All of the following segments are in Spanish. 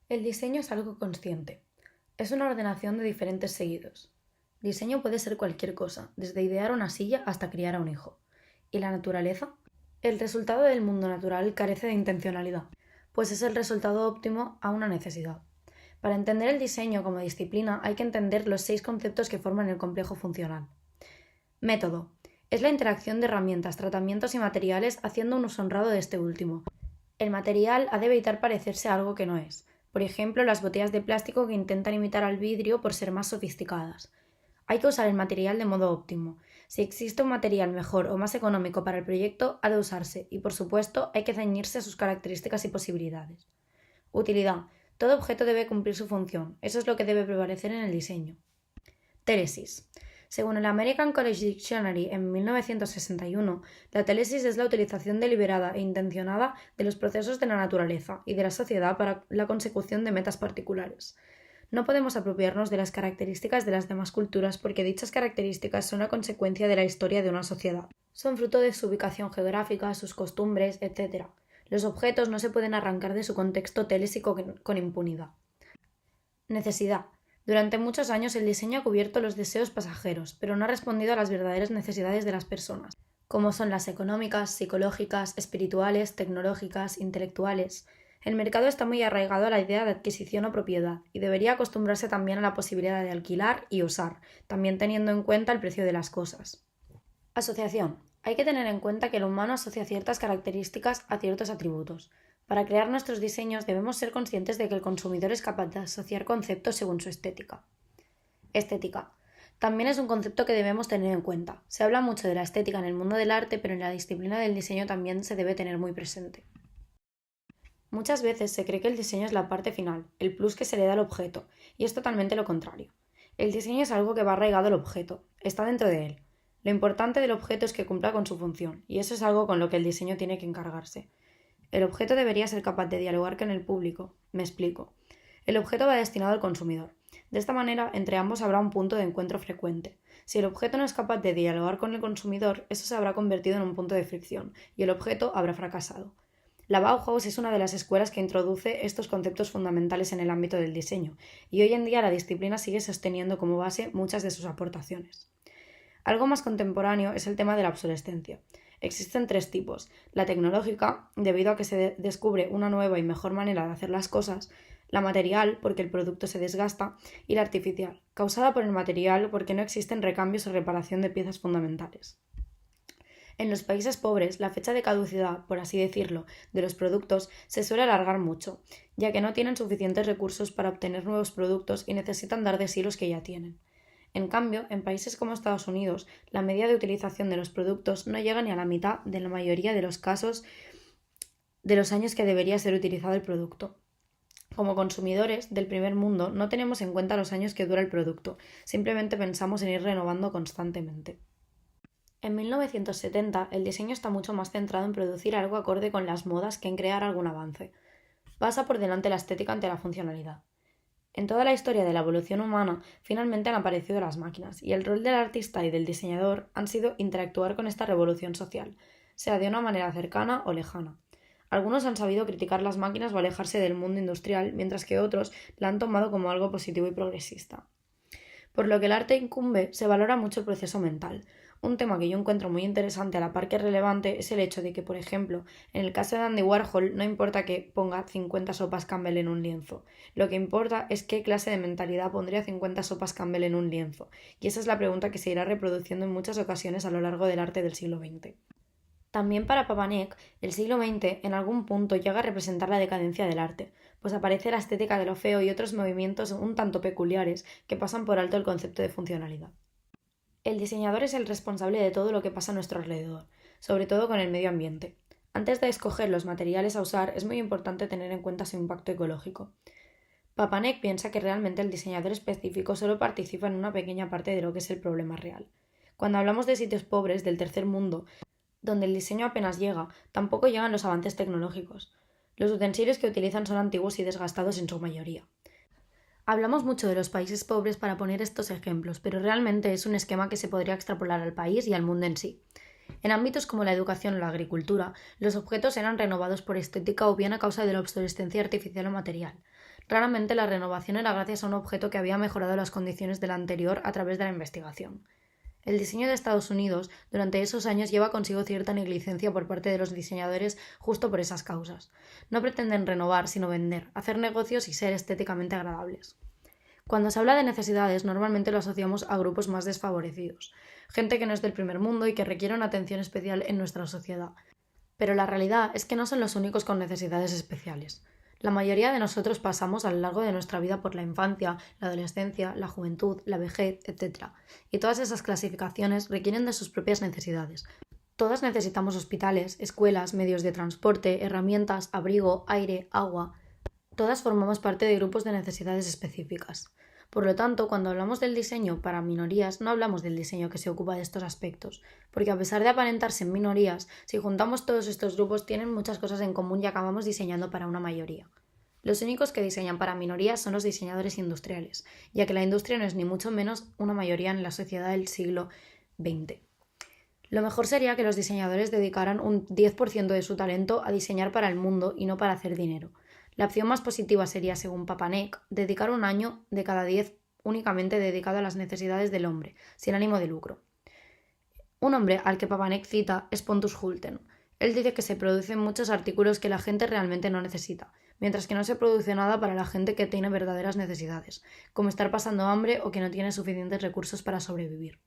El diseño es algo consciente. Es una ordenación de diferentes seguidos. Diseño puede ser cualquier cosa, desde idear una silla hasta criar a un hijo. ¿Y la naturaleza? El resultado del mundo natural carece de intencionalidad, pues es el resultado óptimo a una necesidad. Para entender el diseño como disciplina hay que entender los 6 conceptos que forman el complejo funcional. Método. Es la interacción de herramientas, tratamientos y materiales haciendo un uso honrado de este último. El material ha de evitar parecerse a algo que no es. Por ejemplo, las botellas de plástico que intentan imitar al vidrio por ser más sofisticadas. Hay que usar el material de modo óptimo. Si existe un material mejor o más económico para el proyecto, ha de usarse y, por supuesto, hay que ceñirse a sus características y posibilidades. Utilidad. Todo objeto debe cumplir su función. Eso es lo que debe prevalecer en el diseño. Télesis. Según el American College Dictionary en 1961, la télesis es la utilización deliberada e intencionada de los procesos de la naturaleza y de la sociedad para la consecución de metas particulares. No podemos apropiarnos de las características de las demás culturas porque dichas características son la consecuencia de la historia de una sociedad. Son fruto de su ubicación geográfica, sus costumbres, etc. Los objetos no se pueden arrancar de su contexto télésico con impunidad. Necesidad. Durante muchos años el diseño ha cubierto los deseos pasajeros, pero no ha respondido a las verdaderas necesidades de las personas, como son las económicas, psicológicas, espirituales, tecnológicas, intelectuales. El mercado está muy arraigado a la idea de adquisición o propiedad, y debería acostumbrarse también a la posibilidad de alquilar y usar, también teniendo en cuenta el precio de las cosas. Asociación. Hay que tener en cuenta que el humano asocia ciertas características a ciertos atributos. Para crear nuestros diseños debemos ser conscientes de que el consumidor es capaz de asociar conceptos según su estética. Estética. También es un concepto que debemos tener en cuenta. Se habla mucho de la estética en el mundo del arte, pero en la disciplina del diseño también se debe tener muy presente. Muchas veces se cree que el diseño es la parte final, el plus que se le da al objeto, y es totalmente lo contrario. El diseño es algo que va arraigado al objeto, está dentro de él. Lo importante del objeto es que cumpla con su función, y eso es algo con lo que el diseño tiene que encargarse. El objeto debería ser capaz de dialogar con el público. Me explico. El objeto va destinado al consumidor. De esta manera, entre ambos habrá un punto de encuentro frecuente. Si el objeto no es capaz de dialogar con el consumidor, eso se habrá convertido en un punto de fricción, y el objeto habrá fracasado. La Bauhaus es una de las escuelas que introduce estos conceptos fundamentales en el ámbito del diseño, y hoy en día la disciplina sigue sosteniendo como base muchas de sus aportaciones. Algo más contemporáneo es el tema de la obsolescencia. Existen 3 tipos. La tecnológica, debido a que se descubre una nueva y mejor manera de hacer las cosas; la material, porque el producto se desgasta; y la artificial, causada por el material porque no existen recambios o reparación de piezas fundamentales. En los países pobres, la fecha de caducidad, por así decirlo, de los productos se suele alargar mucho, ya que no tienen suficientes recursos para obtener nuevos productos y necesitan dar de sí los que ya tienen. En cambio, en países como Estados Unidos, la media de utilización de los productos no llega ni a la mitad de la mayoría de los casos de los años que debería ser utilizado el producto. Como consumidores del primer mundo, no tenemos en cuenta los años que dura el producto, simplemente pensamos en ir renovando constantemente. En 1970, el diseño está mucho más centrado en producir algo acorde con las modas que en crear algún avance. Pasa por delante la estética ante la funcionalidad. En toda la historia de la evolución humana, finalmente han aparecido las máquinas, y el rol del artista y del diseñador han sido interactuar con esta revolución social, sea de una manera cercana o lejana. Algunos han sabido criticar las máquinas o alejarse del mundo industrial, mientras que otros la han tomado como algo positivo y progresista. Por lo que el arte incumbe, se valora mucho el proceso mental. Un tema que yo encuentro muy interesante a la par que relevante es el hecho de que, por ejemplo, en el caso de Andy Warhol no importa que ponga 50 sopas Campbell en un lienzo. Lo que importa es qué clase de mentalidad pondría 50 sopas Campbell en un lienzo. Y esa es la pregunta que se irá reproduciendo en muchas ocasiones a lo largo del arte del siglo XX. También para Papanek, el siglo XX en algún punto llega a representar la decadencia del arte, pues aparece la estética de lo feo y otros movimientos un tanto peculiares que pasan por alto el concepto de funcionalidad. El diseñador es el responsable de todo lo que pasa a nuestro alrededor, sobre todo con el medio ambiente. Antes de escoger los materiales a usar, es muy importante tener en cuenta su impacto ecológico. Papanek piensa que realmente el diseñador específico solo participa en una pequeña parte de lo que es el problema real. Cuando hablamos de sitios pobres del tercer mundo, donde el diseño apenas llega, tampoco llegan los avances tecnológicos. Los utensilios que utilizan son antiguos y desgastados en su mayoría. Hablamos mucho de los países pobres para poner estos ejemplos, pero realmente es un esquema que se podría extrapolar al país y al mundo en sí. En ámbitos como la educación o la agricultura, los objetos eran renovados por estética o bien a causa de la obsolescencia artificial o material. Raramente la renovación era gracias a un objeto que había mejorado las condiciones del anterior a través de la investigación. El diseño de Estados Unidos durante esos años lleva consigo cierta negligencia por parte de los diseñadores justo por esas causas. No pretenden renovar, sino vender, hacer negocios y ser estéticamente agradables. Cuando se habla de necesidades, normalmente lo asociamos a grupos más desfavorecidos, gente que no es del primer mundo y que requiere una atención especial en nuestra sociedad. Pero la realidad es que no son los únicos con necesidades especiales. La mayoría de nosotros pasamos a lo largo de nuestra vida por la infancia, la adolescencia, la juventud, la vejez, etc. Y todas esas clasificaciones requieren de sus propias necesidades. Todas necesitamos hospitales, escuelas, medios de transporte, herramientas, abrigo, aire, agua. Todas formamos parte de grupos de necesidades específicas. Por lo tanto, cuando hablamos del diseño para minorías, no hablamos del diseño que se ocupa de estos aspectos, porque a pesar de aparentarse en minorías, si juntamos todos estos grupos tienen muchas cosas en común y acabamos diseñando para una mayoría. Los únicos que diseñan para minorías son los diseñadores industriales, ya que la industria no es ni mucho menos una mayoría en la sociedad del siglo XX. Lo mejor sería que los diseñadores dedicaran un 10% de su talento a diseñar para el mundo y no para hacer dinero. La opción más positiva sería, según Papanek, dedicar un año de cada 10 únicamente dedicado a las necesidades del hombre, sin ánimo de lucro. Un hombre al que Papanek cita es Pontus Hulten. Él dice que se producen muchos artículos que la gente realmente no necesita, mientras que no se produce nada para la gente que tiene verdaderas necesidades, como estar pasando hambre o que no tiene suficientes recursos para sobrevivir.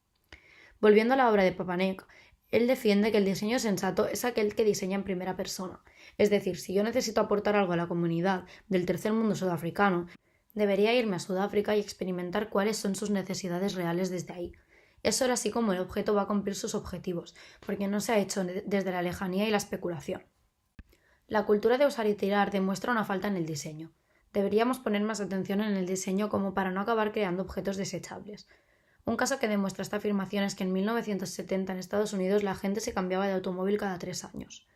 Volviendo a la obra de Papanek, él defiende que el diseño sensato es aquel que diseña en primera persona. Es decir, si yo necesito aportar algo a la comunidad del tercer mundo sudafricano, debería irme a Sudáfrica y experimentar cuáles son sus necesidades reales desde ahí. Es solo así como el objeto va a cumplir sus objetivos, porque no se ha hecho desde la lejanía y la especulación. La cultura de usar y tirar demuestra una falta en el diseño. Deberíamos poner más atención en el diseño como para no acabar creando objetos desechables. Un caso que demuestra esta afirmación es que en 1970 en Estados Unidos la gente se cambiaba de automóvil cada 3 años.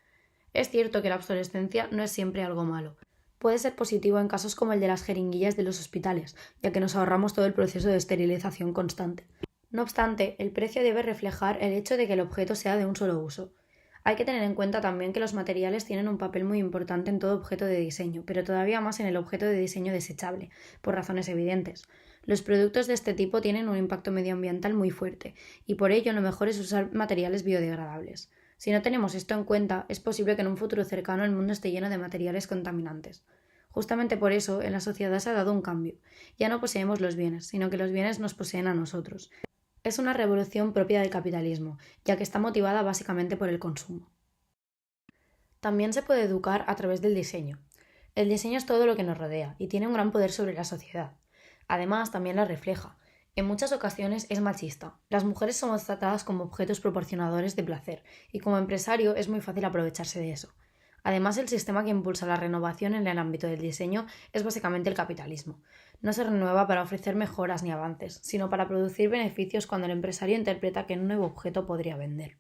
Es cierto que la obsolescencia no es siempre algo malo. Puede ser positivo en casos como el de las jeringuillas de los hospitales, ya que nos ahorramos todo el proceso de esterilización constante. No obstante, el precio debe reflejar el hecho de que el objeto sea de un solo uso. Hay que tener en cuenta también que los materiales tienen un papel muy importante en todo objeto de diseño, pero todavía más en el objeto de diseño desechable, por razones evidentes. Los productos de este tipo tienen un impacto medioambiental muy fuerte, y por ello lo mejor es usar materiales biodegradables. Si no tenemos esto en cuenta, es posible que en un futuro cercano el mundo esté lleno de materiales contaminantes. Justamente por eso, en la sociedad se ha dado un cambio. Ya no poseemos los bienes, sino que los bienes nos poseen a nosotros. Es una revolución propia del capitalismo, ya que está motivada básicamente por el consumo. También se puede educar a través del diseño. El diseño es todo lo que nos rodea y tiene un gran poder sobre la sociedad. Además, también la refleja. En muchas ocasiones es machista. Las mujeres somos tratadas como objetos proporcionadores de placer, y como empresario es muy fácil aprovecharse de eso. Además, el sistema que impulsa la renovación en el ámbito del diseño es básicamente el capitalismo. No se renueva para ofrecer mejoras ni avances, sino para producir beneficios cuando el empresario interpreta que un nuevo objeto podría vender.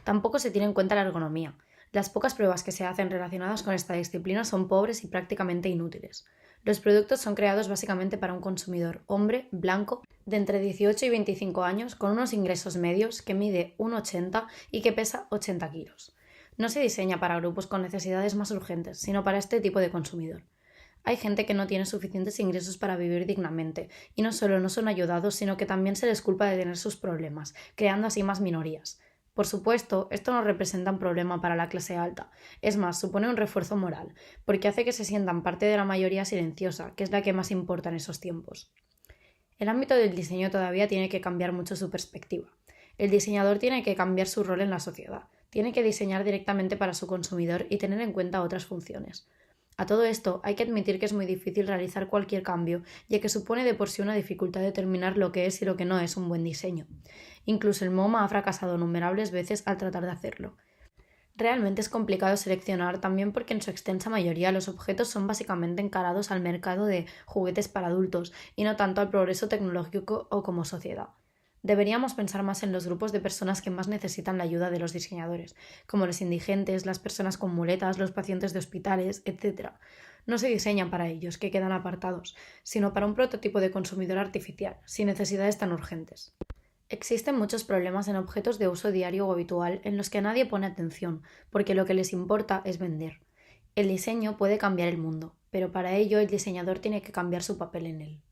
Tampoco se tiene en cuenta la ergonomía. Las pocas pruebas que se hacen relacionadas con esta disciplina son pobres y prácticamente inútiles. Los productos son creados básicamente para un consumidor hombre, blanco, de entre 18 y 25 años, con unos ingresos medios, que mide 1,80 y que pesa 80 kilos. No se diseña para grupos con necesidades más urgentes, sino para este tipo de consumidor. Hay gente que no tiene suficientes ingresos para vivir dignamente, y no solo no son ayudados, sino que también se les culpa de tener sus problemas, creando así más minorías. Por supuesto, esto no representa un problema para la clase alta, es más, supone un refuerzo moral, porque hace que se sientan parte de la mayoría silenciosa, que es la que más importa en esos tiempos. El ámbito del diseño todavía tiene que cambiar mucho su perspectiva. El diseñador tiene que cambiar su rol en la sociedad, tiene que diseñar directamente para su consumidor y tener en cuenta otras funciones. A todo esto, hay que admitir que es muy difícil realizar cualquier cambio, ya que supone de por sí una dificultad determinar lo que es y lo que no es un buen diseño. Incluso el MoMA ha fracasado innumerables veces al tratar de hacerlo. Realmente es complicado seleccionar también porque en su extensa mayoría los objetos son básicamente encarados al mercado de juguetes para adultos y no tanto al progreso tecnológico o como sociedad. Deberíamos pensar más en los grupos de personas que más necesitan la ayuda de los diseñadores, como los indigentes, las personas con muletas, los pacientes de hospitales, etc. No se diseñan para ellos, que quedan apartados, sino para un prototipo de consumidor artificial, sin necesidades tan urgentes. Existen muchos problemas en objetos de uso diario o habitual en los que nadie pone atención, porque lo que les importa es vender. El diseño puede cambiar el mundo, pero para ello el diseñador tiene que cambiar su papel en él.